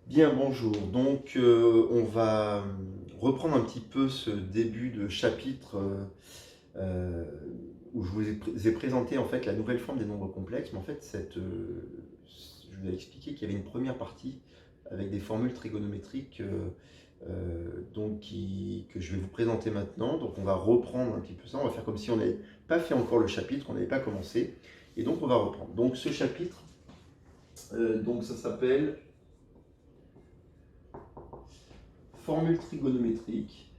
Bien, bonjour. Donc, on va reprendre un petit peu ce début de chapitre euh, où je vous ai présenté en fait la nouvelle forme des nombres complexes. Mais en fait, je vous ai expliqué qu'il y avait une première partie avec des formules trigonométriques que je vais vous présenter maintenant. Donc, on va reprendre un petit peu ça. On va faire comme si on n'avait pas fait encore le chapitre, on n'avait pas commencé. Et donc, on va reprendre. Donc, ce chapitre, ça s'appelle formule trigonométrique.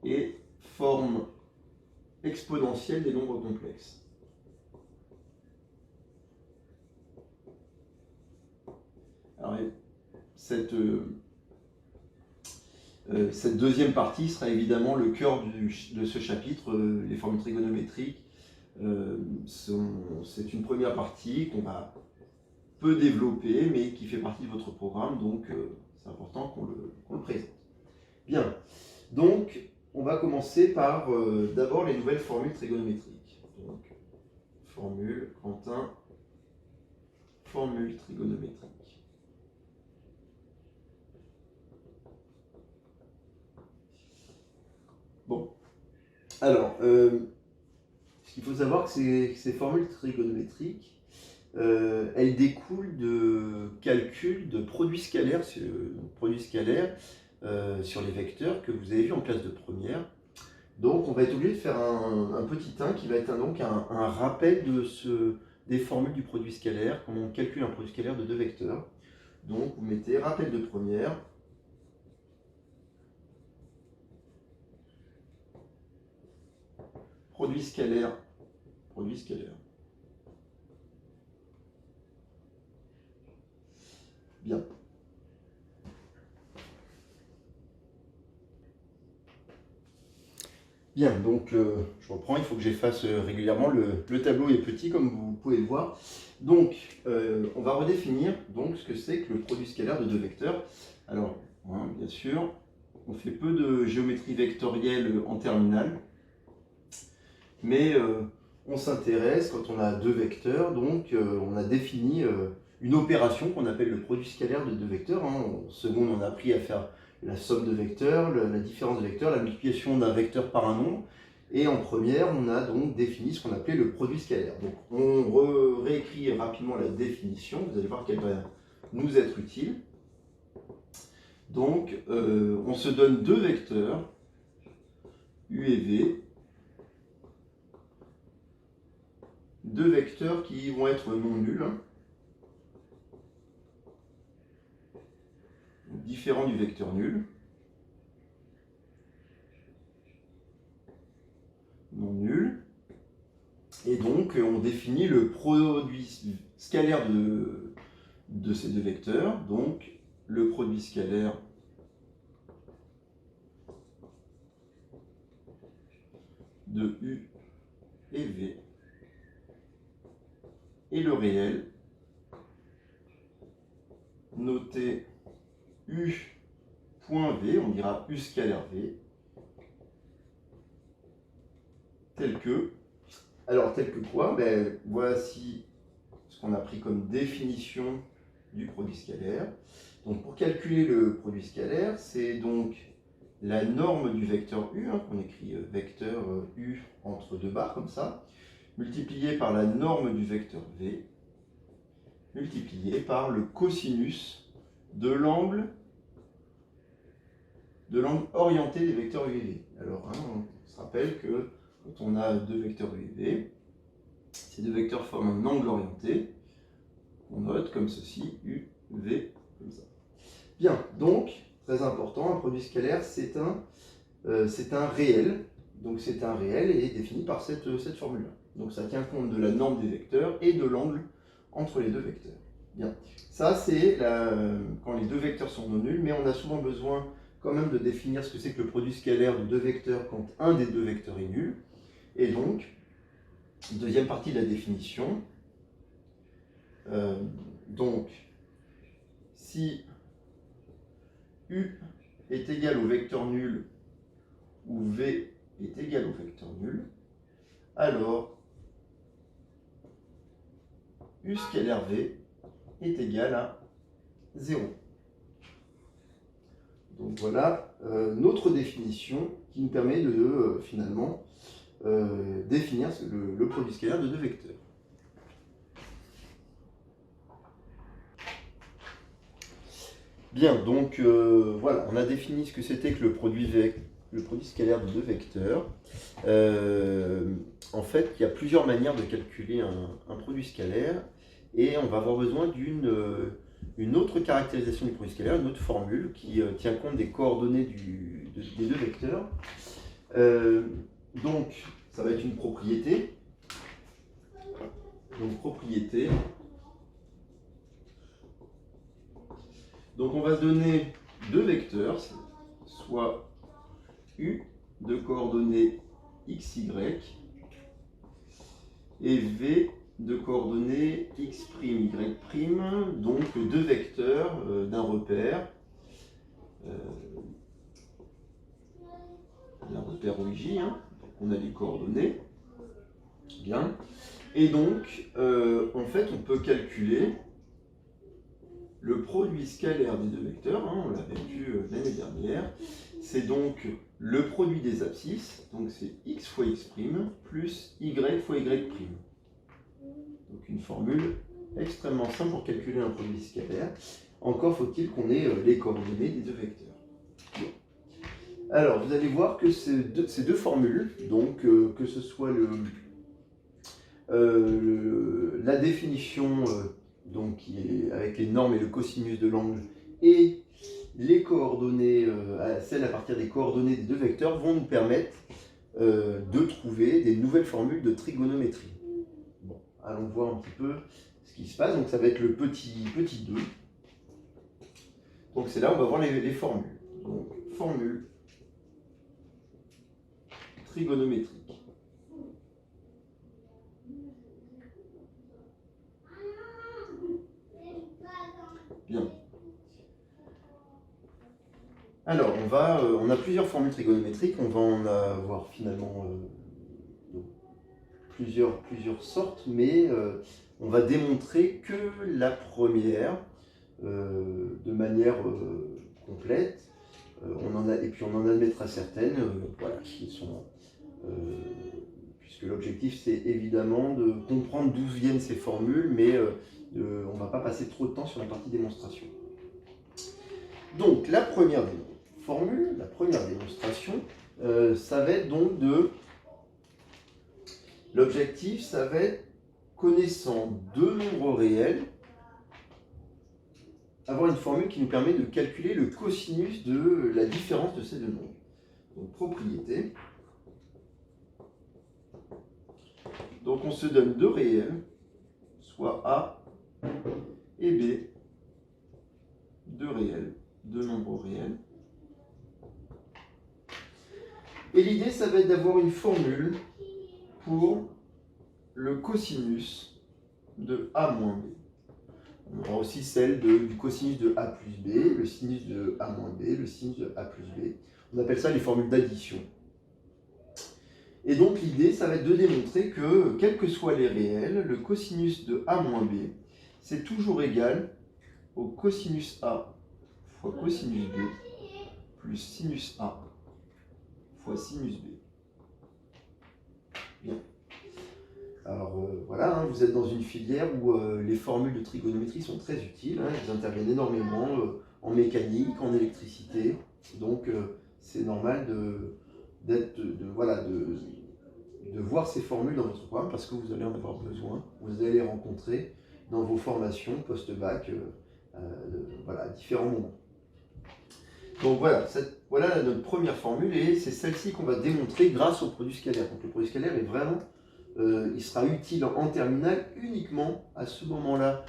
Et forme exponentielle des nombres complexes. Alors, cette deuxième partie sera évidemment le cœur de ce chapitre, les formules trigonométriques. C'est une première partie qu'on va peu développer, mais qui fait partie de votre programme, donc c'est important qu'on le présente. Bien, donc on va commencer par d'abord les nouvelles formules trigonométriques. Donc, Quentin, formule trigonométrique. Bon, alors, ce qu'il faut savoir, c'est que ces formules trigonométriques, elles découlent de calculs de produits scalaires, sur les vecteurs que vous avez vu en classe de première. Donc, on va être obligé de faire un petit 1 qui va être un rappel des formules du produit scalaire, comment on calcule un produit scalaire de deux vecteurs. Donc, vous mettez rappel de première, produit scalaire, produit scalaire. Bien. Bien, donc je reprends, il faut que j'efface régulièrement. Le tableau est petit, comme vous pouvez le voir. Donc, on va redéfinir donc, ce que c'est que le produit scalaire de deux vecteurs. Alors, bien sûr, on fait peu de géométrie vectorielle en terminale, mais on s'intéresse, quand on a deux vecteurs, donc on a défini une opération qu'on appelle le produit scalaire de deux vecteurs. En seconde, on a appris à faire la somme de vecteurs, la différence de vecteurs, la multiplication d'un vecteur par un nombre. Et en première, on a donc défini ce qu'on appelait le produit scalaire. Donc on réécrit rapidement la définition, vous allez voir qu'elle va nous être utile. Donc on se donne deux vecteurs, U et V, deux vecteurs qui vont être non nuls, différents du vecteur nul, non nul. Et donc, on définit le produit scalaire de ces deux vecteurs. Donc, le produit scalaire de U et V et le réel, noté U.V, on dira U scalaire V, tel que. Alors, tel que quoi? Voici ce qu'on a pris comme définition du produit scalaire. Donc, pour calculer le produit scalaire, c'est donc la norme du vecteur U, qu'on écrit vecteur U entre deux barres, comme ça, multiplié par la norme du vecteur V, multiplié par le cosinus de l'angle orienté des vecteurs U et V. Alors, on se rappelle que quand on a deux vecteurs U et V, ces deux vecteurs forment un angle orienté. On note comme ceci, U, V, comme ça. Bien, donc, très important, un produit scalaire, c'est un réel. Donc c'est un réel et est défini par cette formule-là. Donc ça tient compte de la norme des vecteurs et de l'angle entre les deux vecteurs. Bien, ça c'est quand les deux vecteurs sont non nuls, mais on a souvent besoin quand même de définir ce que c'est que le produit scalaire de deux vecteurs quand un des deux vecteurs est nul. Et donc, deuxième partie de la définition, donc si U est égal au vecteur nul où V est égal au vecteur nul, alors U scalaire V est égal à 0. Donc voilà notre définition qui nous permet de finalement définir le produit scalaire de deux vecteurs. Bien, donc voilà, on a défini ce que c'était que le produit scalaire de deux vecteurs. En fait, il y a plusieurs manières de calculer un produit scalaire et on va avoir besoin d'une autre caractérisation du produit scalaire, une autre formule qui tient compte des coordonnées des deux vecteurs. Donc, ça va être une propriété. Donc, propriété. Donc, on va se donner deux vecteurs, soit U de coordonnées x, y et V de coordonnées x', y', donc deux vecteurs d'un repère OJ, hein. Donc on a les coordonnées, bien, et donc en fait on peut calculer le produit scalaire des deux vecteurs, hein, on l'avait vu l'année dernière, c'est donc le produit des abscisses, donc c'est x fois x' plus y fois y'. Donc une formule extrêmement simple pour calculer un produit scalaire. Encore faut-il qu'on ait les coordonnées des deux vecteurs. Alors, vous allez voir que ces deux formules, donc que ce soit la définition donc, qui est avec les normes et le cosinus de l'angle, et les coordonnées, celles à partir des coordonnées des deux vecteurs, vont nous permettre de trouver des nouvelles formules de trigonométrie. Bon, allons voir un petit peu ce qui se passe. Donc ça va être le petit 2. Donc c'est là où on va voir les formules. Donc formule trigonométrique. Bien. Alors, on a plusieurs formules trigonométriques, on va en avoir finalement plusieurs sortes, mais on va démontrer que la première de manière complète, et puis on en admettra certaines, voilà, qui sont, puisque l'objectif c'est évidemment de comprendre d'où viennent ces formules, mais on ne va pas passer trop de temps sur la partie démonstration. Donc la première formule, la première démonstration, ça va être donc l'objectif, ça va être, connaissant deux nombres réels, avoir une formule qui nous permet de calculer le cosinus de la différence de ces deux nombres. Donc propriété. Donc on se donne deux réels, soit A et B, deux réels, deux nombres réels. Et l'idée, ça va être d'avoir une formule pour le cosinus de A moins B. On aura aussi celle du cosinus de A plus B, le sinus de A moins B, le sinus de A plus B. On appelle ça les formules d'addition. Et donc l'idée, ça va être de démontrer que, quels que soient les réels, le cosinus de A moins B, c'est toujours égal au cosinus A fois cosinus B plus sinus A fois sinus B. Bien. Alors voilà, hein, vous êtes dans une filière où les formules de trigonométrie sont très utiles, hein, elles interviennent énormément en mécanique, en électricité, donc c'est normal de voir ces formules dans votre programme parce que vous allez en avoir besoin, vous allez les rencontrer dans vos formations post-bac à différents moments. Donc voilà, voilà notre première formule et c'est celle-ci qu'on va démontrer grâce au produit scalaire. Donc le produit scalaire est vraiment, il sera utile en terminale uniquement à ce moment-là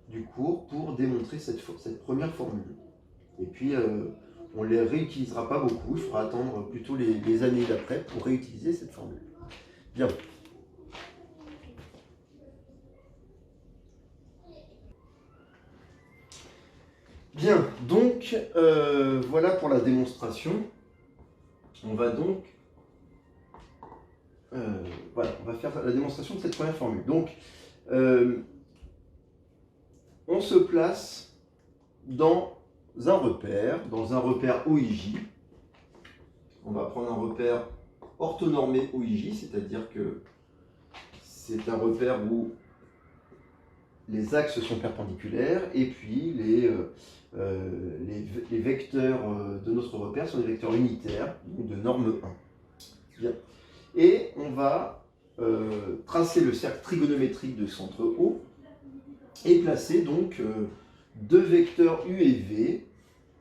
du cours pour démontrer cette première formule. Et puis on ne les réutilisera pas beaucoup, il faudra attendre plutôt les années d'après pour réutiliser cette formule. Bien. Bien, donc voilà pour la démonstration. On va donc voilà, on va faire la démonstration de cette première formule. Donc, on se place dans un repère OIJ. On va prendre un repère orthonormé OIJ, c'est-à-dire que c'est un repère où les axes sont perpendiculaires et puis les vecteurs de notre repère sont des vecteurs unitaires, donc de norme 1. Bien. Et on va tracer le cercle trigonométrique de centre O et placer donc deux vecteurs U et V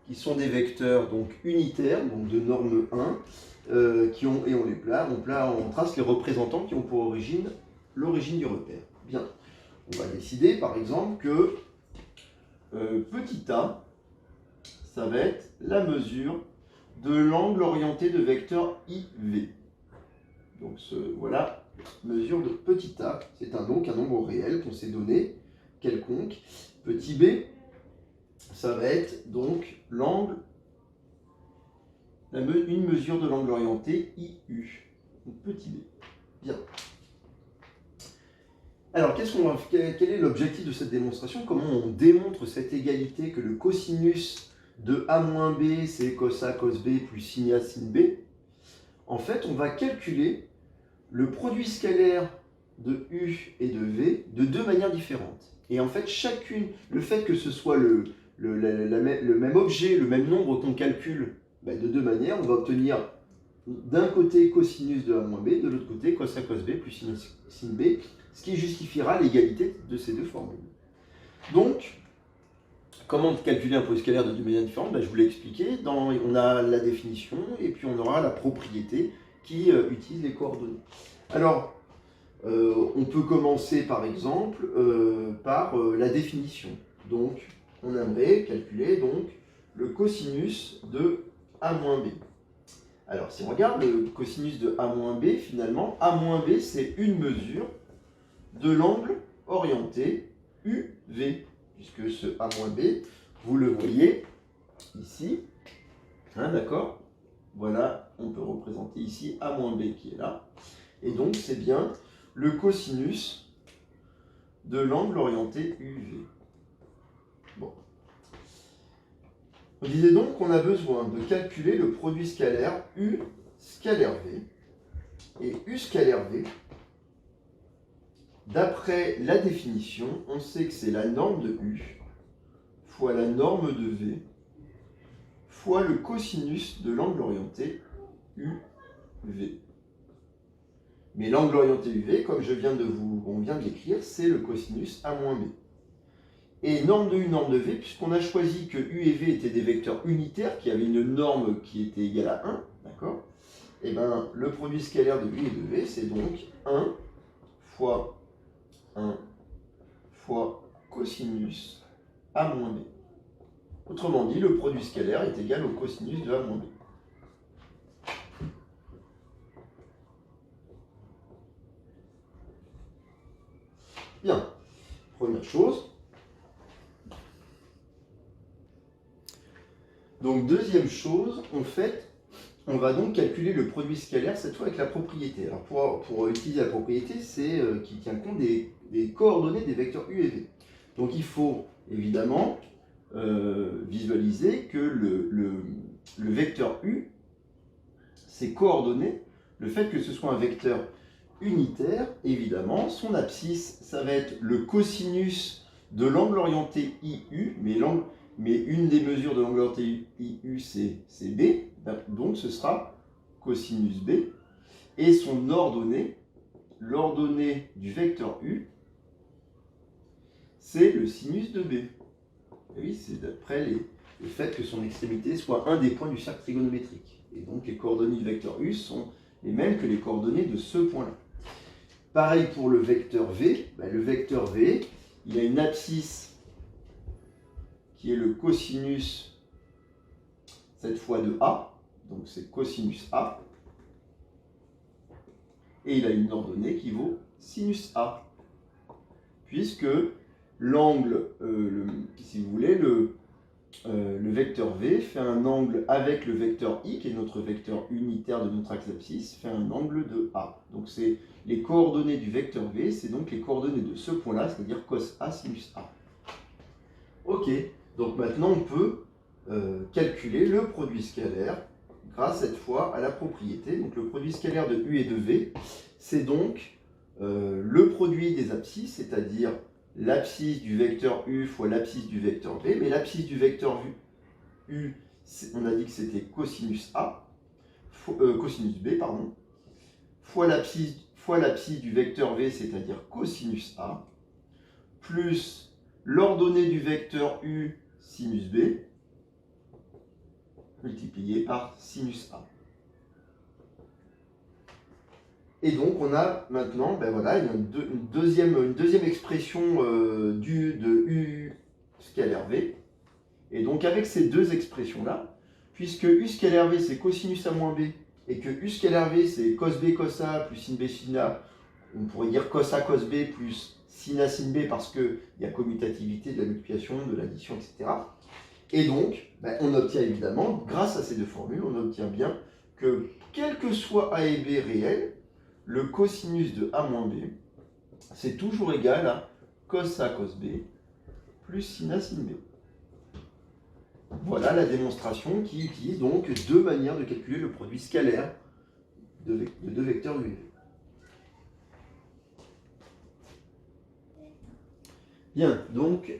qui sont des vecteurs donc unitaires, donc de norme 1, on trace les représentants qui ont pour origine l'origine du repère. Bien. On va décider par exemple que petit a, ça va être la mesure de l'angle orienté de vecteur IV. Donc voilà, mesure de petit a, c'est donc un nombre réel qu'on s'est donné, quelconque. Petit b, ça va être donc l'angle, une mesure de l'angle orienté IU. Donc petit b. Bien. Alors, quel est l'objectif de cette démonstration? Comment on démontre cette égalité que le cosinus de A moins B, c'est cos A, cos B, plus sin A, sin B? En fait, on va calculer le produit scalaire de U et de V de deux manières différentes. Et en fait, le fait que ce soit le même objet, le même nombre qu'on calcule de deux manières, on va obtenir d'un côté cosinus de A moins B, de l'autre côté cos A, cos B, plus sin B, ce qui justifiera l'égalité de ces deux formules. Donc, comment calculer un produit scalaire de deux manières différentes? Je vous l'ai expliqué. On a la définition et puis on aura la propriété qui utilise les coordonnées. Alors, on peut commencer par exemple par la définition. Donc, on aimerait calculer donc, le cosinus de A moins B. Alors, si on regarde le cosinus de A moins B, finalement, A moins B, c'est une mesure de l'angle orienté UV, puisque ce A moins B, vous le voyez ici, d'accord? Voilà, on peut représenter ici A moins B qui est là, et donc c'est bien le cosinus de l'angle orienté UV. Bon. On disait donc qu'on a besoin de calculer le produit scalaire U scalaire V, et U scalaire V, d'après la définition, on sait que c'est la norme de U fois la norme de V fois le cosinus de l'angle orienté UV. Mais l'angle orienté UV, comme on vient de l'écrire, c'est le cosinus A moins B. Et norme de U, norme de V, puisqu'on a choisi que U et V étaient des vecteurs unitaires qui avaient une norme qui était égale à 1, d'accord? Et bien, le produit scalaire de U et de V, c'est donc 1 fois 1 fois cosinus A moins B. Autrement dit, le produit scalaire est égal au cosinus de A moins B. Bien, première chose. Donc, deuxième chose, on va donc calculer le produit scalaire, cette fois avec la propriété. Alors, pour utiliser la propriété, c'est qui tient compte des coordonnées des vecteurs U et V. Donc, il faut évidemment visualiser que le vecteur U, ses coordonnées, le fait que ce soit un vecteur unitaire, évidemment, son abscisse, ça va être le cosinus de l'angle orienté IU, mais une des mesures de l'angle orienté IU, c'est B, donc ce sera cosinus B, et son ordonnée, l'ordonnée du vecteur U, c'est le sinus de B. Et oui, c'est d'après le fait que son extrémité soit un des points du cercle trigonométrique. Et donc les coordonnées du vecteur U sont les mêmes que les coordonnées de ce point-là. Pareil pour le vecteur V. Le vecteur V, il a une abscisse qui est le cosinus, cette fois de A, donc c'est cosinus A, et il a une ordonnée qui vaut sinus A, puisque l'angle, si vous voulez, le vecteur V fait un angle avec le vecteur I, qui est notre vecteur unitaire de notre axe d'abscisse, fait un angle de A. Donc c'est les coordonnées du vecteur V, c'est donc les coordonnées de ce point-là, c'est-à-dire cos A sinus A. Ok, donc maintenant on peut calculer le produit scalaire grâce cette fois à la propriété. Donc le produit scalaire de U et de V, c'est donc le produit des abscisses, c'est-à-dire l'abscisse du vecteur U fois l'abscisse du vecteur V, mais l'abscisse du vecteur U, on a dit que c'était cosinus A, cosinus B, pardon, fois l'abscisse du vecteur V, c'est-à-dire cosinus A, plus l'ordonnée du vecteur U sinus B, multiplié par sinus A. Et donc on a maintenant, ben voilà, il y a une deuxième expression de U scalaire V. Et donc avec ces deux expressions-là, puisque U scalaire V c'est cosinus A moins B, et que U scalaire V c'est cos B cos A plus sin B sin A, on pourrait dire cos A cos B plus sin A sin B parce qu'il y a commutativité de la multiplication, de l'addition, etc. Et donc, ben, on obtient évidemment, grâce à ces deux formules, on obtient bien que quel que soit A et B réel, le cosinus de A moins B, c'est toujours égal à cos A cos B plus sin A sin B. Voilà la démonstration qui utilise donc deux manières de calculer le produit scalaire de deux vecteurs U et V. Bien, donc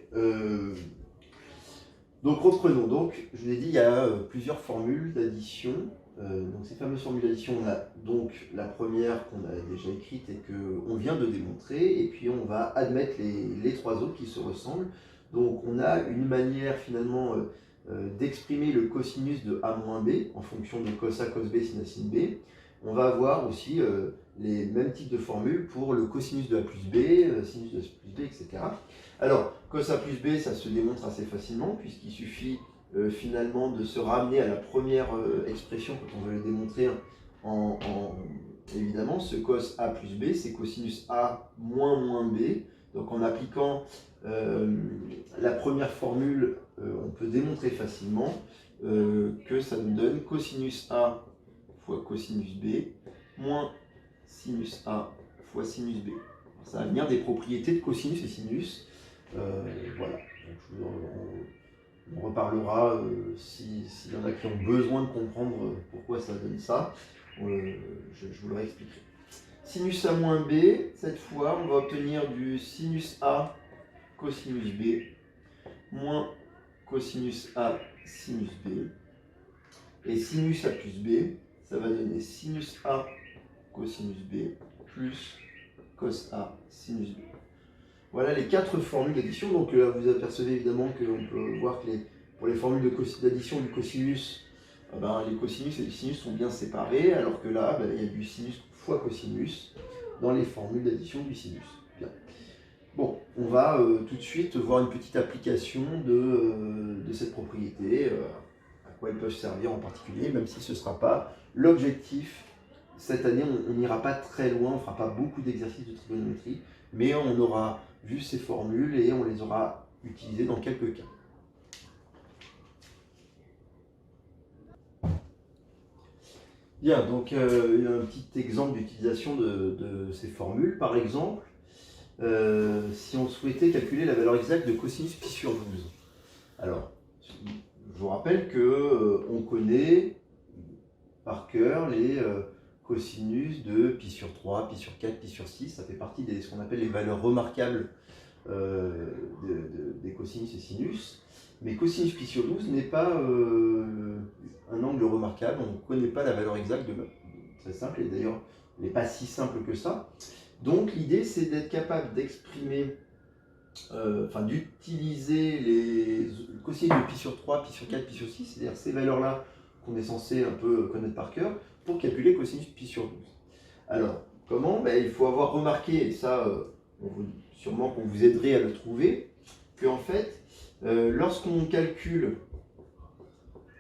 reprenons. Donc, je vous ai dit, il y a plusieurs formules d'addition. Donc ces fameuses formules d'addition, on a donc la première qu'on a déjà écrite et qu'on vient de démontrer, et puis on va admettre les trois autres qui se ressemblent. Donc on a une manière finalement d'exprimer le cosinus de A moins B en fonction de cos A cos B sin A sin B. On va avoir aussi les mêmes types de formules pour le cosinus de A plus B, sinus de A plus B, etc. Alors, cos A plus B, ça se démontre assez facilement, puisqu'il suffit finalement de se ramener à la première expression quand on veut le démontrer évidemment, ce cos A plus B, c'est cosinus A moins B. Donc en appliquant la première formule, on peut démontrer facilement que ça nous donne cosinus A fois cosinus B moins sinus A fois sinus B. Alors, ça va venir des propriétés de cosinus et sinus. Voilà. Donc, on reparlera s'il y en a qui ont besoin de comprendre pourquoi ça donne ça. Je vous le réexpliquerai. Sinus A moins B, cette fois, on va obtenir du sinus A cosinus B moins cosinus A sinus B. Et sinus A plus B, ça va donner sinus A cosinus B plus cos A sinus B. Voilà les quatre formules d'addition. Donc là, vous apercevez évidemment qu'on peut voir que pour les formules d'addition du cosinus, les cosinus et les sinus sont bien séparés, alors que là, il y a du sinus fois cosinus dans les formules d'addition du sinus. Bien. Bon, on va tout de suite voir une petite application de cette propriété, à quoi elles peuvent servir en particulier, même si ce ne sera pas l'objectif. Cette année, on n'ira pas très loin, on ne fera pas beaucoup d'exercices de trigonométrie, mais on aura vu ces formules et on les aura utilisées dans quelques cas. Bien, donc il y a un petit exemple d'utilisation de ces formules. Par exemple, si on souhaitait calculer la valeur exacte de cosinus pi sur 12. Alors, je vous rappelle qu'on connaît par cœur les cosinus de pi sur 3, pi sur 4, pi sur 6. Ça fait partie de ce qu'on appelle les valeurs remarquables des cosinus et sinus. Mais cosinus pi sur 12 n'est pas un angle remarquable, on ne connaît pas la valeur exacte de très simple, et d'ailleurs elle n'est pas si simple que ça. Donc l'idée c'est d'être capable d'exprimer, d'utiliser les cosinus de pi sur 3, pi sur 4, pi sur 6, c'est-à-dire ces valeurs-là qu'on est censé un peu connaître par cœur, pour calculer cosinus pi sur 12. Alors, comment? Il faut avoir remarqué, et ça, sûrement qu'on vous aiderait à le trouver, qu'en fait, lorsqu'on calcule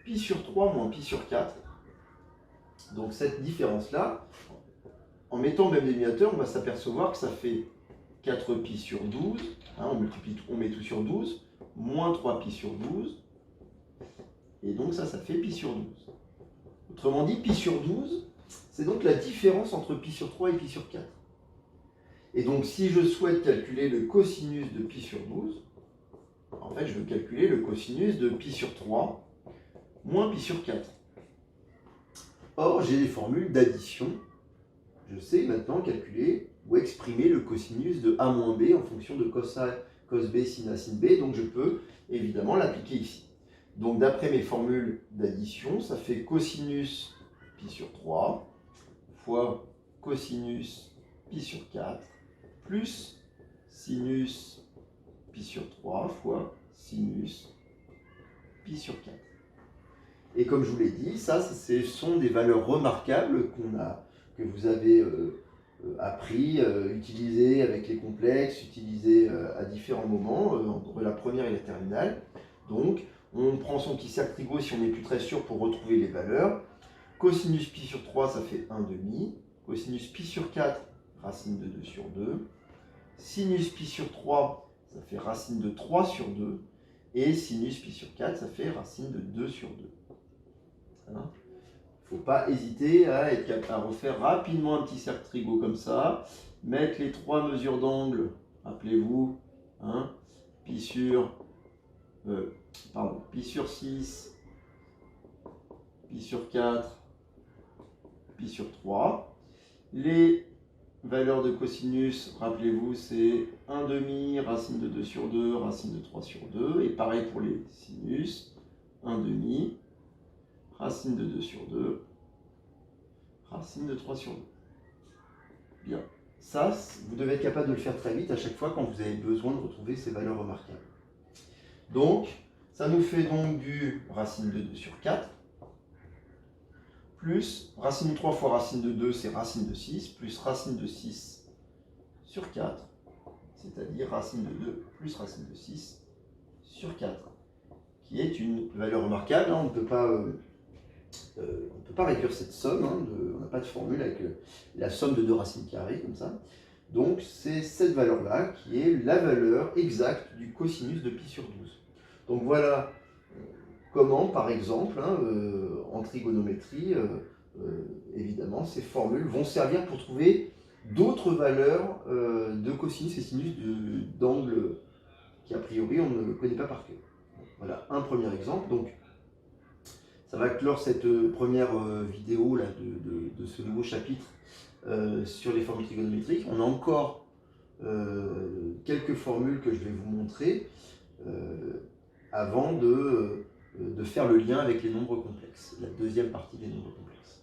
pi sur 3 moins pi sur 4, donc cette différence-là, en mettant le même dénominateur, on va s'apercevoir que ça fait 4pi sur 12, on met tout sur 12, moins 3pi sur 12, Et donc ça fait pi sur 12. Autrement dit, pi sur 12, c'est donc la différence entre pi sur 3 et pi sur 4. Et donc si je souhaite calculer le cosinus de pi sur 12, en fait je veux calculer le cosinus de pi sur 3 moins pi sur 4. Or, j'ai des formules d'addition. Je sais maintenant calculer ou exprimer le cosinus de A moins B en fonction de cos A, cos B, sin A, sin B. Donc je peux évidemment l'appliquer ici. Donc d'après mes formules d'addition, ça fait cosinus pi sur 3 fois cosinus pi sur 4 plus sinus pi sur 3 fois sinus pi sur 4. Et comme je vous l'ai dit, ça, ce sont des valeurs remarquables que vous avez appris, utilisées avec les complexes, utilisées à différents moments, entre la première et la terminale. Donc, on prend son petit cercle trigo si on n'est plus très sûr pour retrouver les valeurs. Cosinus pi sur 3, ça fait 1,5. Cosinus pi sur 4, racine de 2 sur 2. Sinus pi sur 3, ça fait racine de 3 sur 2. Et sinus pi sur 4, ça fait racine de 2 sur 2. Il ne faut pas hésiter à refaire rapidement un petit cercle trigo comme ça, mettre les trois mesures d'angle, rappelez-vous, pi sur 6, pi sur 4, pi sur 3. Les valeurs de cosinus, rappelez-vous, c'est 1,5, racine de 2 sur 2, racine de 3 sur 2. Et pareil pour les sinus, 1,5, racine de 2 sur 2, racine de 3 sur 2. Bien. Ça, vous devez être capable de le faire très vite à chaque fois quand vous avez besoin de retrouver ces valeurs remarquables. Donc, ça nous fait donc du racine de 2 sur 4, plus racine de 3 fois racine de 2, c'est racine de 6, plus racine de 6 sur 4, c'est-à-dire racine de 2 plus racine de 6 sur 4, qui est une valeur remarquable. On ne peut pas réduire cette somme, on n'a pas de formule avec la somme de deux racines carrées comme ça. Donc c'est cette valeur-là qui est la valeur exacte du cosinus de pi sur 12. Donc voilà comment, par exemple, en trigonométrie, évidemment, ces formules vont servir pour trouver d'autres valeurs de cosinus et sinus d'angles qui, a priori, on ne connaît pas par cœur. Voilà un premier exemple. Donc, ça va clore cette première vidéo là, de ce nouveau chapitre sur les formules trigonométriques. On a encore quelques formules que je vais vous montrer avant de faire le lien avec les nombres complexes, la deuxième partie des nombres complexes.